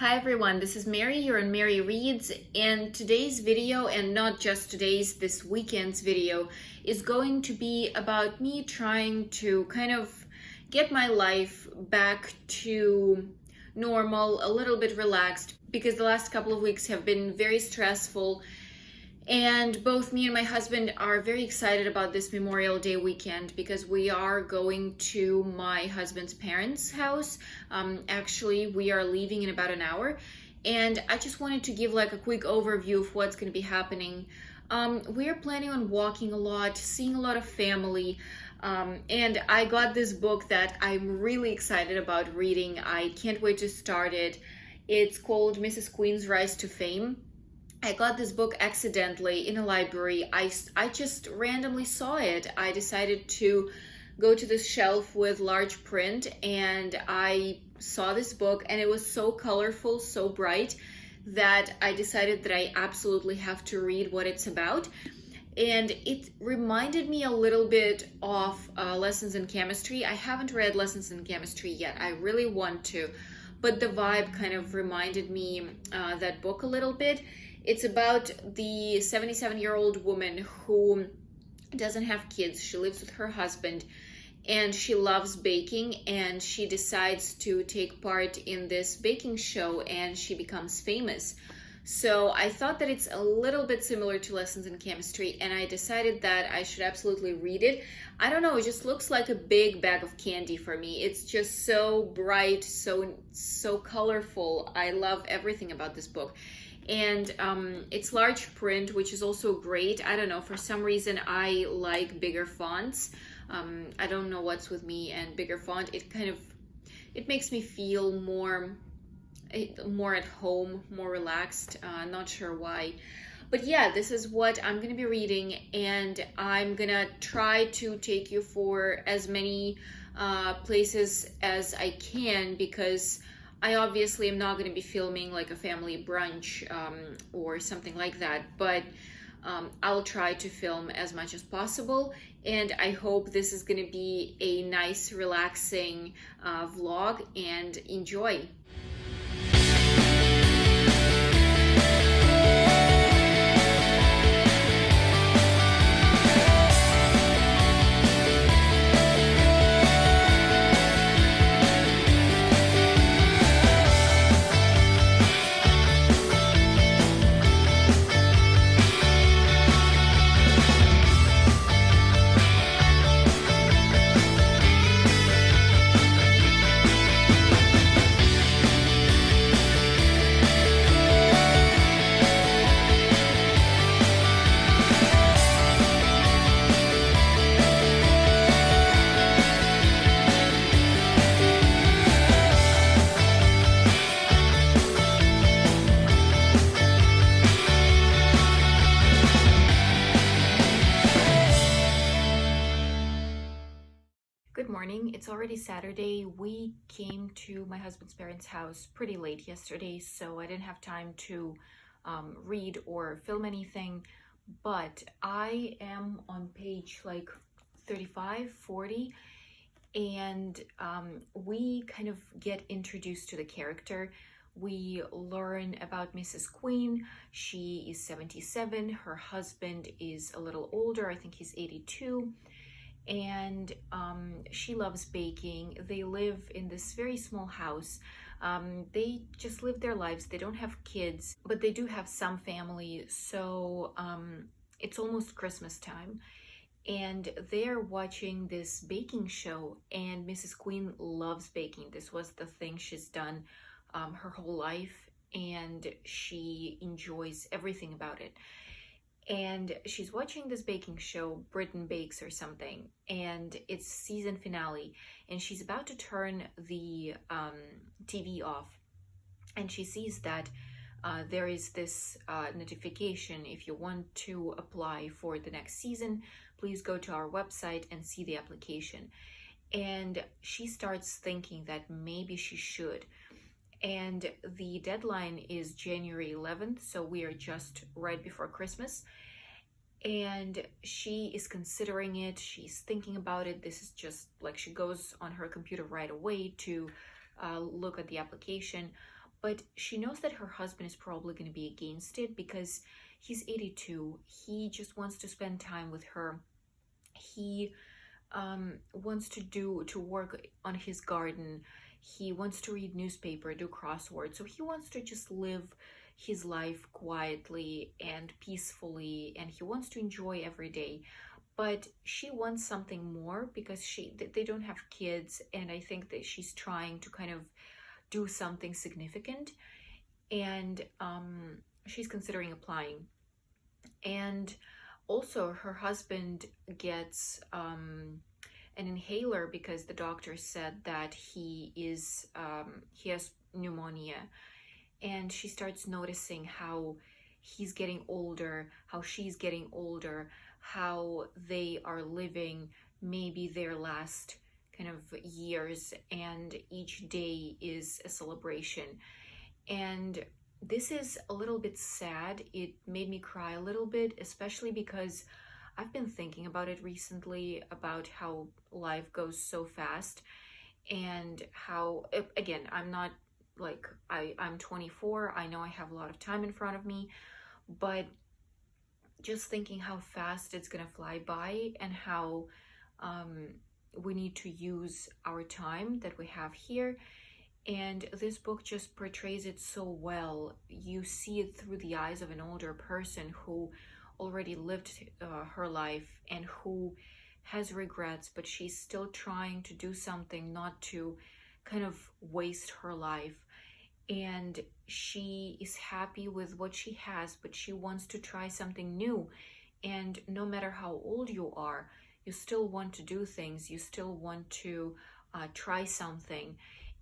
Hi everyone, this is Mary here on Mary Reads, and today's video, and not just today's, this weekend's video, is going to be about me trying to kind of get my life back to normal, a little bit relaxed, because the last couple of weeks have been very stressful. And both me and my husband are very excited about this Memorial Day weekend because we are going to my husband's parents' house. Actually, we are leaving in about an hour. And I just wanted to give like a quick overview of what's going to be happening. We are planning on walking a lot, seeing a lot of family. And I got this book that I'm really excited about reading. I can't wait to start it. It's called Mrs. Quinn's Rise to Fame. I got this book accidentally in a library. I just randomly saw it. I decided to go to this shelf with large print and I saw this book and it was so colorful, so bright that I decided that I absolutely have to read what it's about. And it reminded me a little bit of Lessons in Chemistry. I haven't read Lessons in Chemistry yet. I really want to, but the vibe kind of reminded me that book a little bit. It's about the 77-year-old woman who doesn't have kids. She lives with her husband and she loves baking, and she decides to take part in this baking show and she becomes famous. So I thought that it's a little bit similar to Lessons in Chemistry, and I decided that I should absolutely read it. I don't know, it just looks like a big bag of candy for me. It's just so bright, so colorful. I love everything about this book. And it's large print, which is also great. I don't know, for some reason I like bigger fonts. I don't know what's with me and bigger font. It makes me feel more at home, more relaxed. Not sure why. But yeah, this is what I'm gonna be reading, and I'm gonna try to take you for as many places as I can, because I obviously am not going to be filming like a family brunch or something like that, but I'll try to film as much as possible, and I hope this is going to be a nice, relaxing vlog, and enjoy. Good morning. It's already Saturday. We came to my husband's parents' house pretty late yesterday, so I didn't have time to read or film anything, but I am on page like 35, 40, and we kind of get introduced to the character. We learn about Mrs. Quinn. She is 77. Her husband is a little older. I think he's 82. And she loves baking. They live in this very small house. They just live their lives. They don't have kids, but they do have some family. So it's almost Christmas time, and they're watching this baking show, and Mrs. Quinn loves baking. This was the thing she's done her whole life, and she enjoys everything about it. And she's watching this baking show, Britain Bakes or something, and it's season finale, and she's about to turn the TV off, and she sees that there is this notification: if you want to apply for the next season, please go to our website and see the application. And she starts thinking that maybe she should. And the deadline is January 11th, so we are just right before Christmas. And she is considering it, she's thinking about it. This is just like, she goes on her computer right away to look at the application. but she knows that her husband is probably going to be against it because he's 82. He just wants to spend time with her. He wants to work on his garden. He wants to read newspaper, do crosswords. So he wants to just live his life quietly and peacefully, and he wants to enjoy every day. But she wants something more because they don't have kids, and I think that she's trying to kind of do something significant, and she's considering applying. And also her husband gets an inhaler because the doctor said that he has pneumonia, and she starts noticing how he's getting older, how she's getting older, how they are living maybe their last kind of years, and each day is a celebration. And this is a little bit sad. It made me cry a little bit, especially because I've been thinking about it recently, about how life goes so fast, and how, again, I'm not like, I'm 24, I know I have a lot of time in front of me, but just thinking how fast it's gonna fly by, and how we need to use our time that we have here. And this book just portrays it so well. You see it through the eyes of an older person who already lived her life and who has regrets, but she's still trying to do something not to kind of waste her life. And she is happy with what she has, but she wants to try something new. And no matter how old you are, you still want to do things. You still want to try something.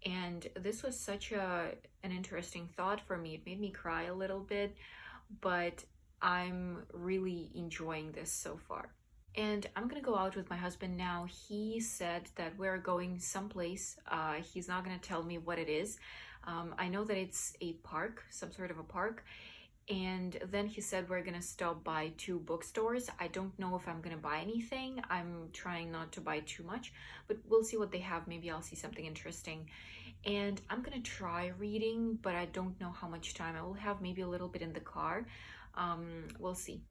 And this was such an interesting thought for me. It made me cry a little bit, but I'm really enjoying this so far. And I'm gonna go out with my husband now. He said that we're going someplace. He's not gonna tell me what it is. I know that it's a park, some sort of a park. And then he said we're gonna stop by 2 bookstores. I don't know if I'm gonna buy anything. I'm trying not to buy too much, but we'll see what they have. Maybe I'll see something interesting. And I'm gonna try reading, but I don't know how much time. I will have maybe a little bit in the car. We'll see.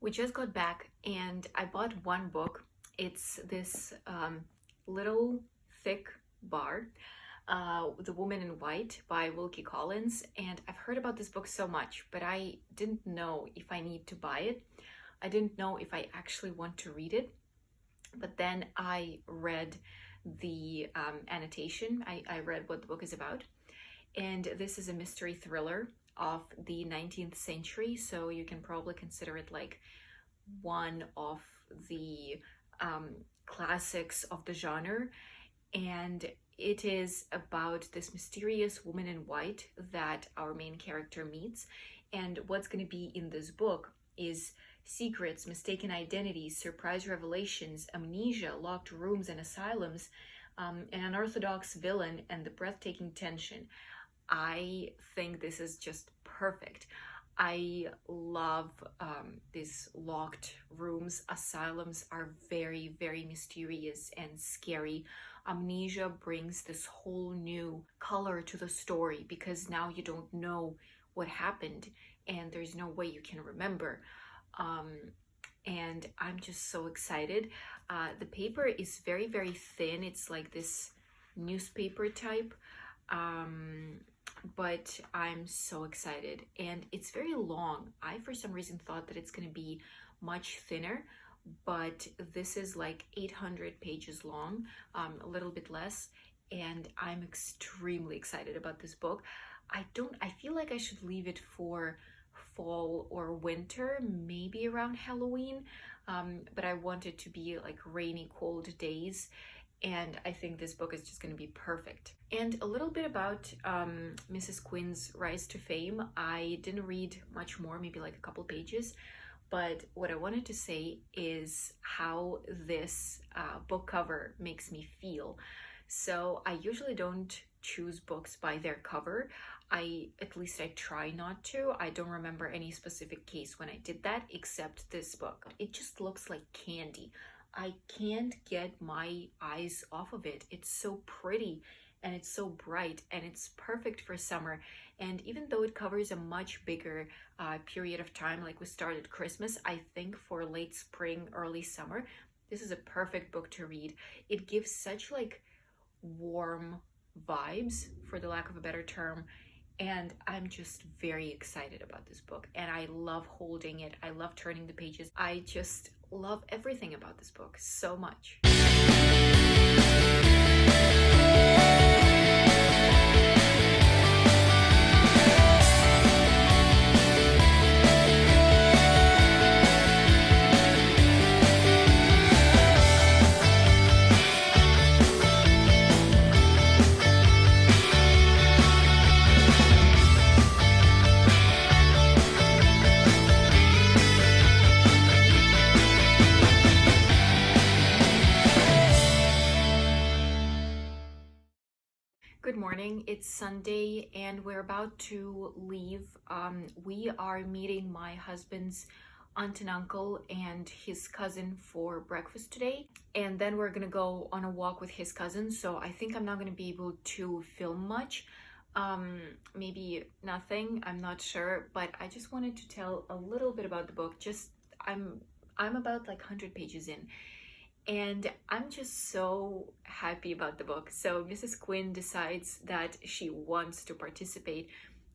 We just got back and I bought one book. It's this little thick bar. The Woman in White by Wilkie Collins, and I've heard about this book so much, but I didn't know if I need to buy it. I didn't know if I actually want to read it. But then I read the annotation. I read what the book is about. And this is a mystery thriller of the 19th century, so you can probably consider it like one of the classics of the genre. And it is about this mysterious woman in white that our main character meets. And what's going to be in this book is secrets, mistaken identities, surprise revelations, amnesia, locked rooms and asylums, an unorthodox villain, and the breathtaking tension. I think this is just perfect. I love these locked rooms. Asylums are very, very mysterious and scary. Amnesia brings this whole new color to the story because now you don't know what happened and there's no way you can remember. And I'm just so excited. The paper is very, very thin. It's like this newspaper type. But I'm so excited, and it's very long. I for some reason thought that it's going to be much thinner, but this is like 800 pages long, a little bit less, and I'm extremely excited about this book. I feel like I should leave it for fall or winter, maybe around Halloween, but I want it to be like rainy, cold days. And I think this book is just going to be perfect. And a little bit about Mrs. Quinn's rise to fame. I didn't read much more, maybe like a couple pages, but what I wanted to say is how this book cover makes me feel. So I usually don't choose books by their cover. At least I try not to. I don't remember any specific case when I did that, except this book. It just looks like candy. I can't get my eyes off of it. It's so pretty and it's so bright and it's perfect for summer. And even though it covers a much bigger period of time, like we started Christmas, I think for late spring, early summer, this is a perfect book to read. It gives such like warm vibes, for the lack of a better term. And I'm just very excited about this book, and I love holding it. I love turning the pages. I just love everything about this book so much. Good morning, it's Sunday and we're about to leave. We are meeting my husband's aunt and uncle and his cousin for breakfast today. And then we're gonna go on a walk with his cousin. So I think I'm not gonna be able to film much. Maybe nothing, I'm not sure. But I just wanted to tell a little bit about the book. I'm about like 100 pages in. And I'm just so happy about the book. So Mrs. Quinn decides that she wants to participate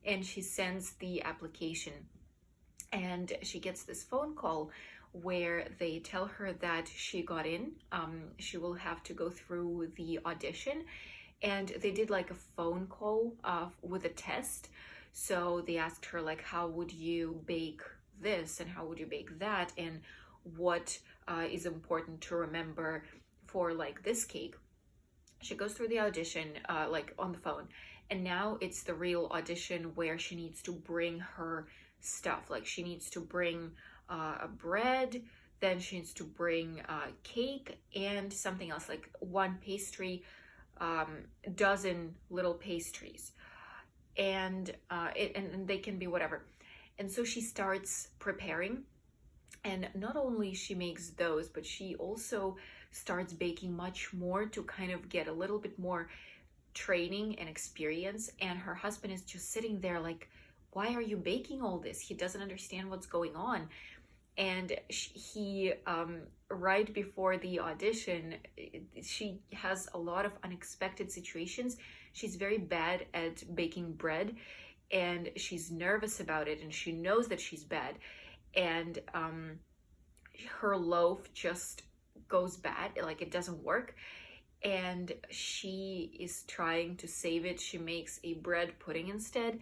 and she sends the application. And she gets this phone call where they tell her that she got in. She will have to go through the audition. And they did like a phone call with a test. So they asked her like, how would you bake this and how would you bake that? And what is important to remember for like this cake. She goes through the audition like on the phone, and now it's the real audition where she needs to bring her stuff. Like she needs to bring a bread, then she needs to bring cake and something else, like one pastry, dozen little pastries, and they can be whatever. And so she starts preparing. And not only she makes those, but she also starts baking much more to kind of get a little bit more training and experience. And her husband is just sitting there like, why are you baking all this? He doesn't understand what's going on. And he, right before the audition, she has a lot of unexpected situations. she's very bad at baking bread, and she's nervous about it, and she knows that she's bad, and her loaf just goes bad, like it doesn't work, and she is trying to save it. She makes a bread pudding instead,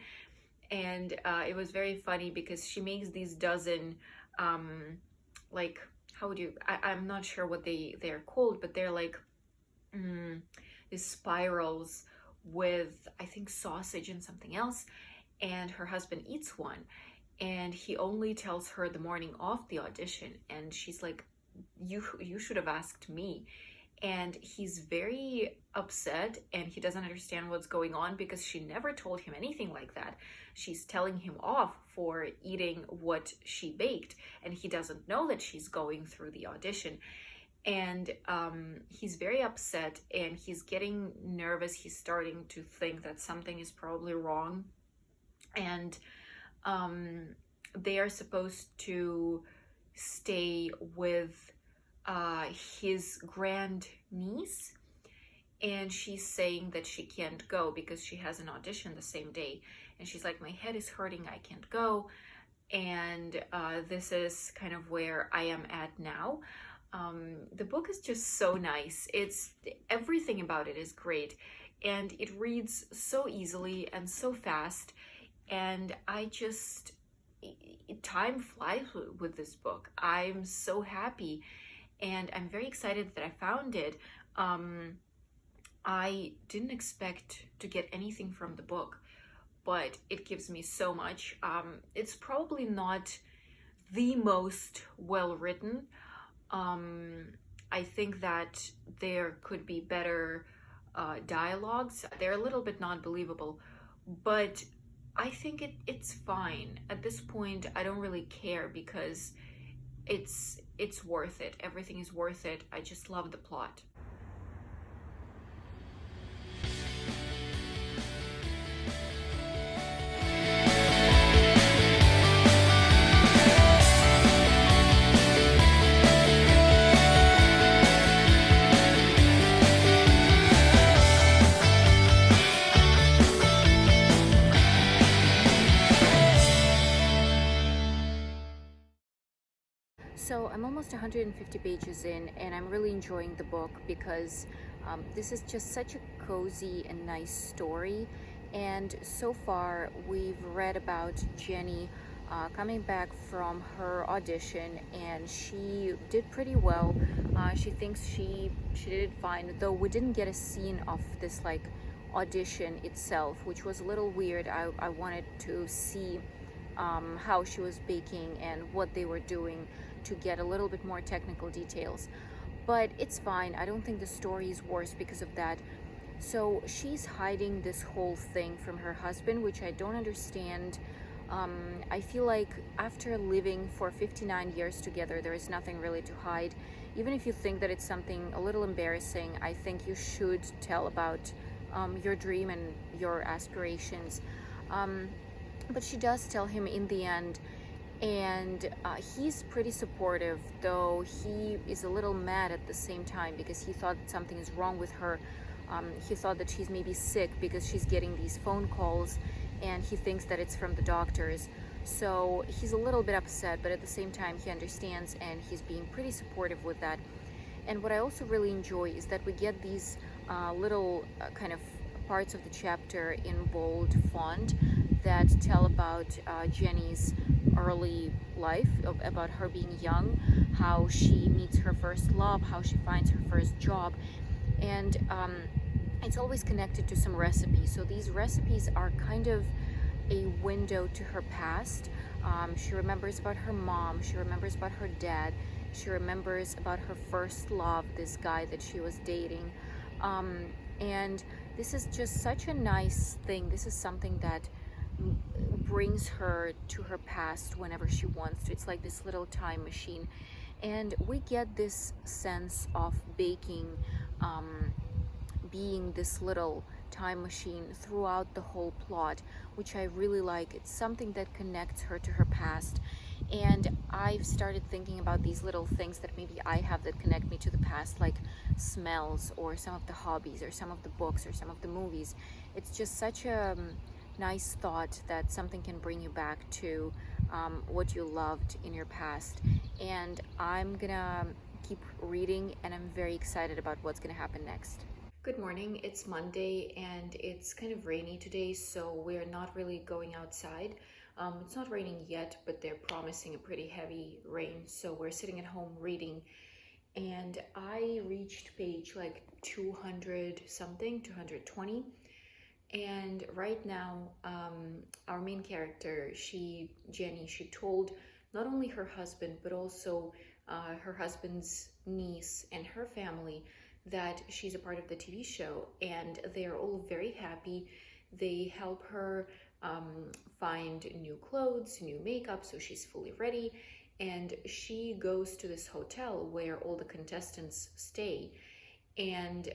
and it was very funny because she makes these dozen like, how would you, I'm not sure what they're called, but they're like these spirals with, I think, sausage and something else, and her husband eats one, and he only tells her the morning of the audition, and she's like, you should have asked me. And he's very upset, and he doesn't understand what's going on because she never told him anything like that. She's telling him off for eating what she baked, and he doesn't know that she's going through the audition. And he's very upset, and he's getting nervous. He's starting to think that something is probably wrong. And they are supposed to stay with his grand niece, and she's saying that she can't go because she has an audition the same day, and she's like, my head is hurting, I can't go. And this is kind of where I am at now. The book is just so nice. Everything about it is great, and it reads so easily and so fast, and time flies with this book. I'm so happy, and I'm very excited that I found it. I didn't expect to get anything from the book, but it gives me so much. It's probably not the most well written. I think that there could be better dialogues. They're a little bit not believable, but I think it's fine. At this point, I don't really care because it's worth it. Everything is worth it. I just love the plot. So I'm almost 150 pages in, and I'm really enjoying the book because this is just such a cozy and nice story. And so far we've read about Jenny coming back from her audition, and she did pretty well. She thinks she did fine, though we didn't get a scene of this like audition itself, which was a little weird. I wanted to see how she was baking and what they were doing to get a little bit more technical details, but it's fine. I don't think the story is worse because of that. So she's hiding this whole thing from her husband, which I don't understand. I feel like after living for 59 years together, there is nothing really to hide. Even if you think that it's something a little embarrassing, I think you should tell about your dream and your aspirations. But she does tell him in the end, and he's pretty supportive, though he is a little mad at the same time because he thought something is wrong with her. He thought that she's maybe sick because she's getting these phone calls, and he thinks that it's from the doctors. So he's a little bit upset, but at the same time he understands, and he's being pretty supportive with that. And what I also really enjoy is that we get these little kind of parts of the chapter in bold font that tell about Jenny's early life, about her being young, how she meets her first love, how she finds her first job, and it's always connected to some recipe. So these recipes are kind of a window to her past. She remembers about her mom, she remembers about her dad, she remembers about her first love, this guy that she was dating, and this is just such a nice thing. This is something that brings her to her past whenever she wants to. It's like this little time machine, and we get this sense of baking being this little time machine throughout the whole plot, which I really like. It's something that connects her to her past, and I've started thinking about these little things that maybe I have that connect me to the past, like smells or some of the hobbies or some of the books or some of the movies. It's just such a nice thought that something can bring you back to what you loved in your past. And I'm gonna keep reading, and I'm very excited about what's gonna happen next. Good morning, it's Monday and it's kind of rainy today, so we're not really going outside. It's not raining yet, but they're promising a pretty heavy rain, so we're sitting at home reading. And I reached page like 200 something, 220. And right now, our main character, Jenny, she told not only her husband, but also her husband's niece and her family that she's a part of the TV show, and they're all very happy. They help her find new clothes, new makeup, so she's fully ready. And she goes to this hotel where all the contestants stay, and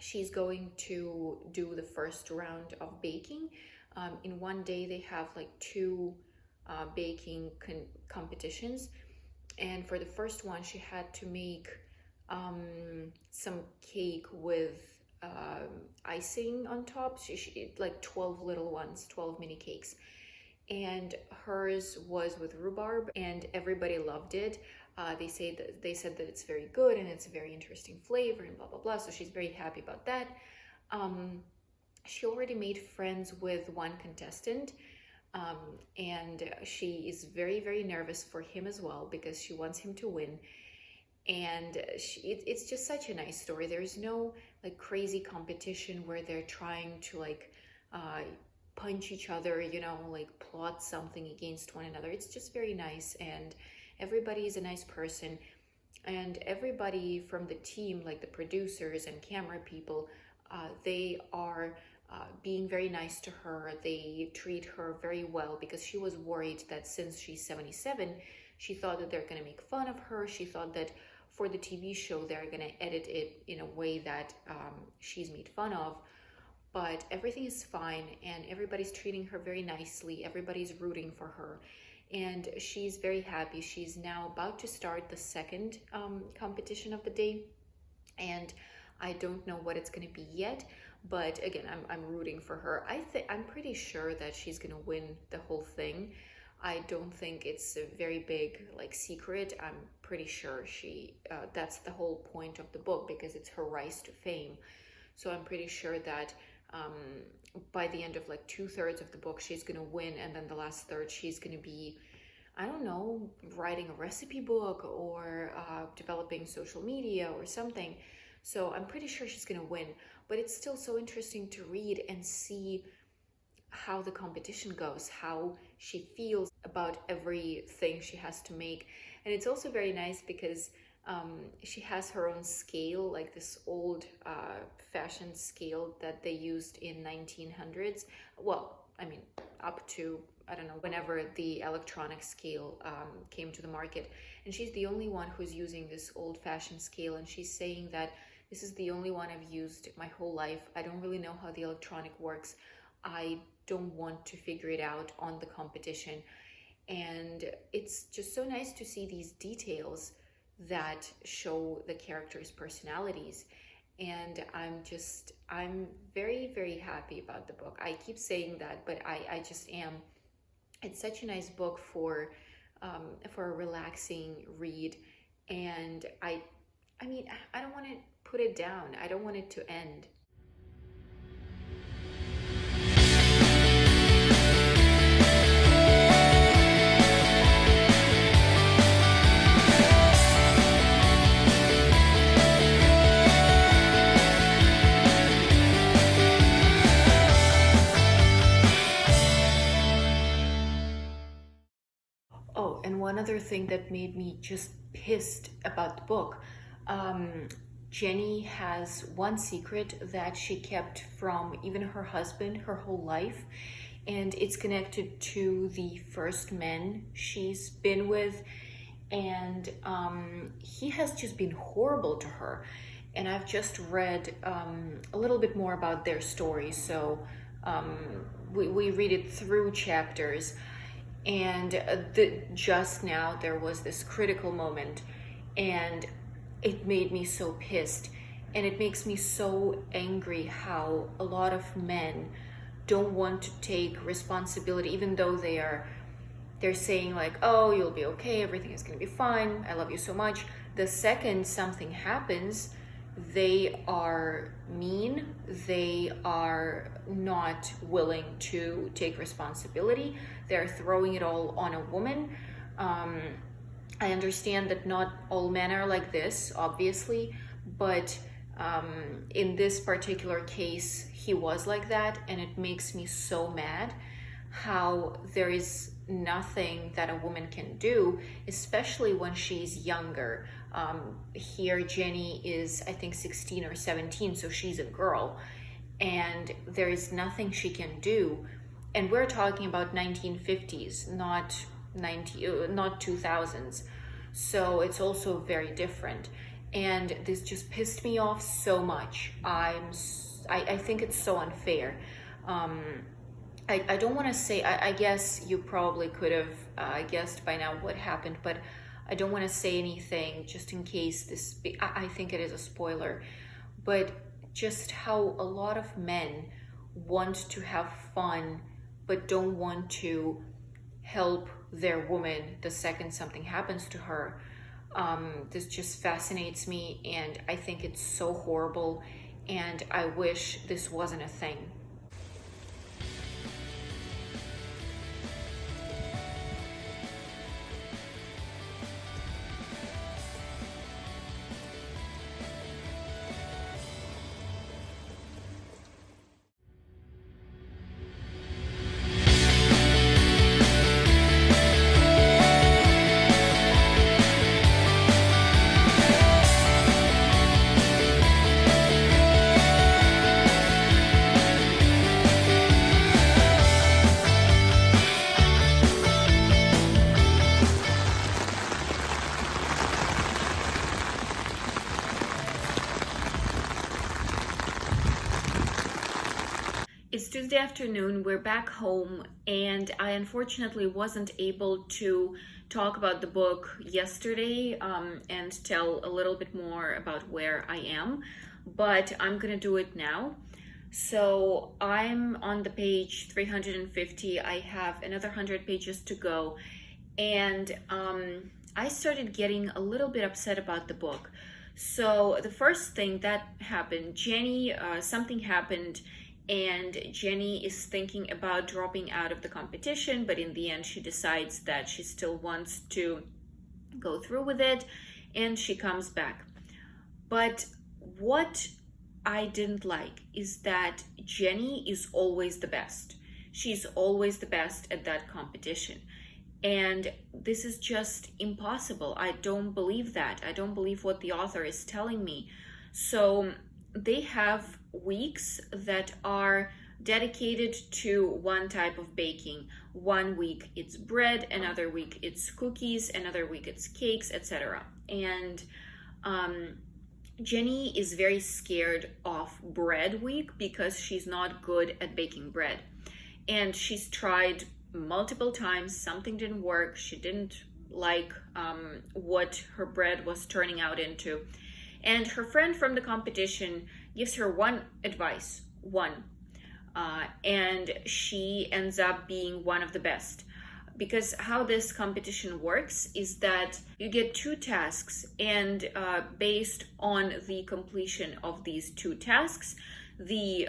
she's going to do the first round of baking. In one day, they have like two baking competitions. And for the first one, she had to make some cake with icing on top. She like 12 little ones, 12 mini cakes. And hers was with rhubarb, and everybody loved it. They said that it's very good and it's a very interesting flavor and blah blah blah. So she's very happy about that. She already made friends with one contestant, and she is very nervous for him as well because she wants him to win. And it's just such a nice story. There's no like crazy competition where they're trying to like punch each other, you know, like plot something against one another. It's just very nice, and everybody is a nice person, and everybody from the team, like the producers and camera people, they are being very nice to her. They treat her very well because she was worried that since she's 77, she thought that they're going to make fun of her. She thought that for the TV show, they're going to edit it in a way that she's made fun of. But everything is fine, and everybody's treating her very nicely. Everybody's rooting for her, and she's very happy. She's now about to start the second competition of the day, and I don't know what it's going to be yet. But again, I'm rooting for her. I'm pretty sure that she's going to win the whole thing. I don't think it's a very big like secret. I'm pretty sure that's the whole point of the book, because it's her rise to fame. So I'm pretty sure that by the end of like 2/3 of the book, she's gonna win, and then the last third, she's gonna be, I don't know, writing a recipe book or developing social media or something. So I'm pretty sure she's gonna win. But it's still so interesting to read and see how the competition goes, how she feels about everything she has to make. And it's also very nice because she has her own scale, like this old fashioned scale that they used in 1900s. Well, I mean, up to, I don't know, whenever the electronic scale came to the market. And she's the only one who's using this old fashioned scale. And she's saying that this is the only one I've used my whole life. I don't really know how the electronic works. I don't want to figure it out on the competition. And it's just so nice to see these details that show the characters' personalities. And I'm very happy about the book. I keep saying that, but I just am. It's such a nice book for a relaxing read. And I mean, I don't want to put it down. I don't want it to end. Oh, and one other thing that made me just pissed about the book. Jenny has one secret that she kept from even her husband her whole life, and it's connected to the first man she's been with, and he has just been horrible to her. and I've just read a little bit more about their story. So we read it through chapters, and just now there was this critical moment, and it made me so pissed, and it makes me so angry how a lot of men don't want to take responsibility, even though they're saying like, oh, you'll be okay, everything is going to be fine, I love you so much. The second something happens, they are mean, they are not willing to take responsibility, they're throwing it all on a woman. I understand that not all men are like this, obviously, but in this particular case, he was like that, and it makes me so mad how there is nothing that a woman can do, especially when she's younger. Here, Jenny is, I think, 16 or 17, so she's a girl, and there is nothing she can do. And we're talking about 1950s, not 2000s. So it's also very different. And this just pissed me off so much. I think it's so unfair. I don't want to say, I guess you probably could have guessed by now what happened, but I don't want to say anything just in case I think it is a spoiler. But just how a lot of men want to have fun, but don't want to help their woman the second something happens to her. This just fascinates me, and I think it's so horrible, and I wish this wasn't a thing. It's Tuesday afternoon, we're back home, and I unfortunately wasn't able to talk about the book yesterday and tell a little bit more about where I am, but I'm gonna do it now. So I'm on the page 350, I have another 100 pages to go, and I started getting a little bit upset about the book. So the first thing that happened, something happened, and Jenny is thinking about dropping out of the competition, but in the end she decides that she still wants to go through with it, and she comes back. But what I didn't like is that Jenny is always the best. She's always the best at that competition. And this is just impossible. I don't believe that. I don't believe what the author is telling me. So they have weeks that are dedicated to one type of baking. One week it's bread, another week it's cookies, another week it's cakes, etc. And Jenny is very scared of bread week because she's not good at baking bread. And she's tried multiple times, something didn't work, she didn't like what her bread was turning out into. And her friend from the competition gives her one advice, and she ends up being one of the best. Because how this competition works is that you get 2 tasks, and based on the completion of these 2 tasks, the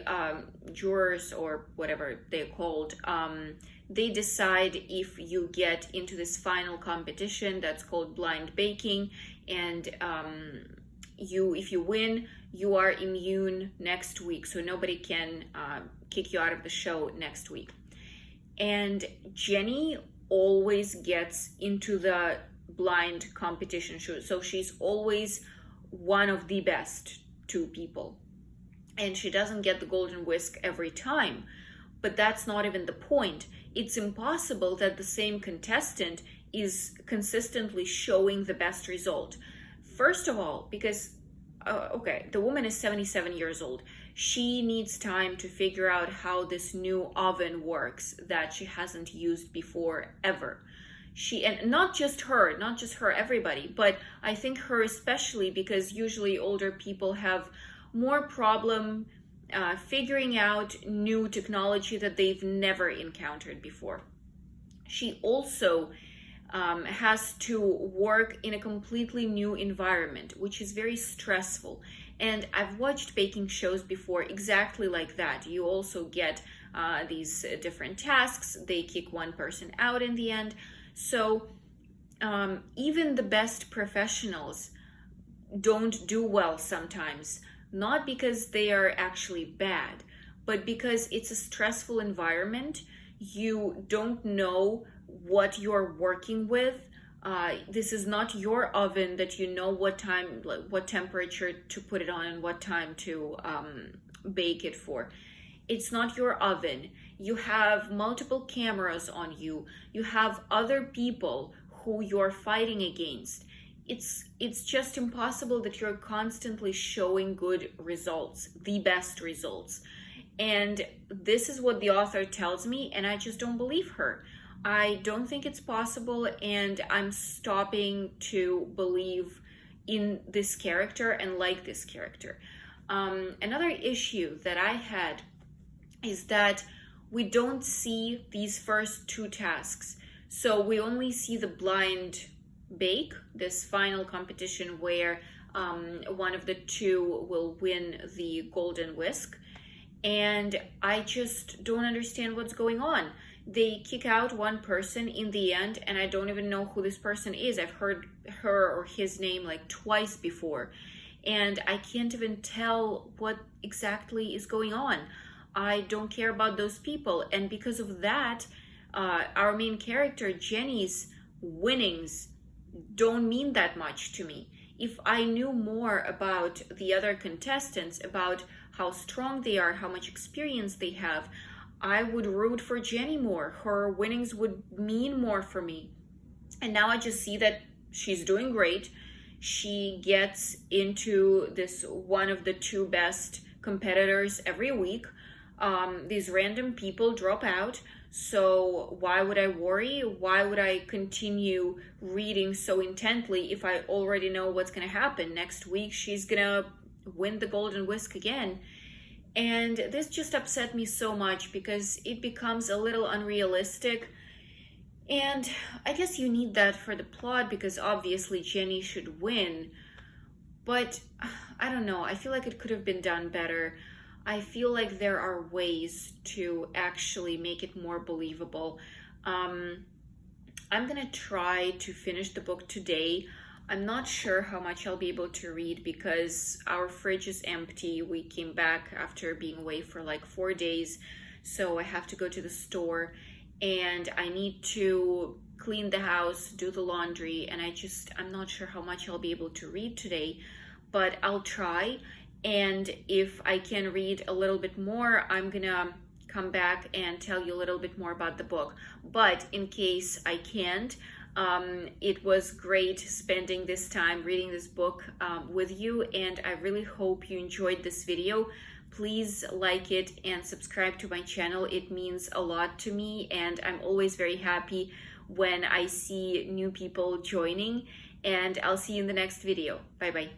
jurors, or whatever they're called, they decide if you get into this final competition that's called blind baking, and if you win, you are immune next week, so nobody can kick you out of the show next week. And Jenny always gets into the blind competition show, so she's always one of the best 2 people, and she doesn't get the golden whisk every time. But that's not even the point. It's impossible that the same contestant is consistently showing the best result. First of all, because okay, the woman is 77 years old. She needs time to figure out how this new oven works that she hasn't used before ever. And not just her, everybody, but I think her especially, because usually older people have more problem figuring out new technology that they've never encountered before. She also has to work in a completely new environment, which is very stressful. And I've watched baking shows before exactly like that. You also get these different tasks. They kick one person out in the end. So even the best professionals don't do well sometimes, not because they are actually bad, but because it's a stressful environment. You don't know what you're working with. This is not your oven that you know what time, what temperature to put it on and what time to bake it for. It's not your oven. You have multiple cameras on you. You have other people who you're fighting against. It's just impossible that you're constantly showing good results, the best results. And this is what the author tells me, and I just don't believe her. I don't think it's possible, and I'm stopping to believe in this character and like this character. Another issue that I had is that we don't see these first two tasks. So we only see the blind bake, this final competition where one of the two will win the golden whisk. And I just don't understand what's going on. They kick out one person in the end, and I don't even know who this person is. I've heard her or his name like twice before, and I can't even tell what exactly is going on. I don't care about those people, and because of that, our main character, Jenny's winnings don't mean that much to me. If I knew more about the other contestants, about how strong they are, how much experience they have, I would root for Jenny more. Her winnings would mean more for me. And now I just see that she's doing great. She gets into this one of the two best competitors every week. These random people drop out. So why would I worry? Why would I continue reading so intently if I already know what's going to happen? Next week, she's going to win the golden whisk again. And this just upset me so much because it becomes a little unrealistic. And I guess you need that for the plot because obviously Jenny should win. But I don't know. I feel like it could have been done better. I feel like there are ways to actually make it more believable. I'm gonna try to finish the book today. I'm not sure how much I'll be able to read because our fridge is empty. We came back after being away for like 4 days, so I have to go to the store and I need to clean the house, do the laundry, and I'm not sure how much I'll be able to read today, but I'll try. And if I can read a little bit more, I'm gonna come back and tell you a little bit more about the book. But in case I can't, it was great spending this time reading this book with you, and I really hope you enjoyed this video. Please like it and subscribe to my channel. It means a lot to me, and I'm always very happy when I see new people joining, and I'll see you in the next video. Bye bye.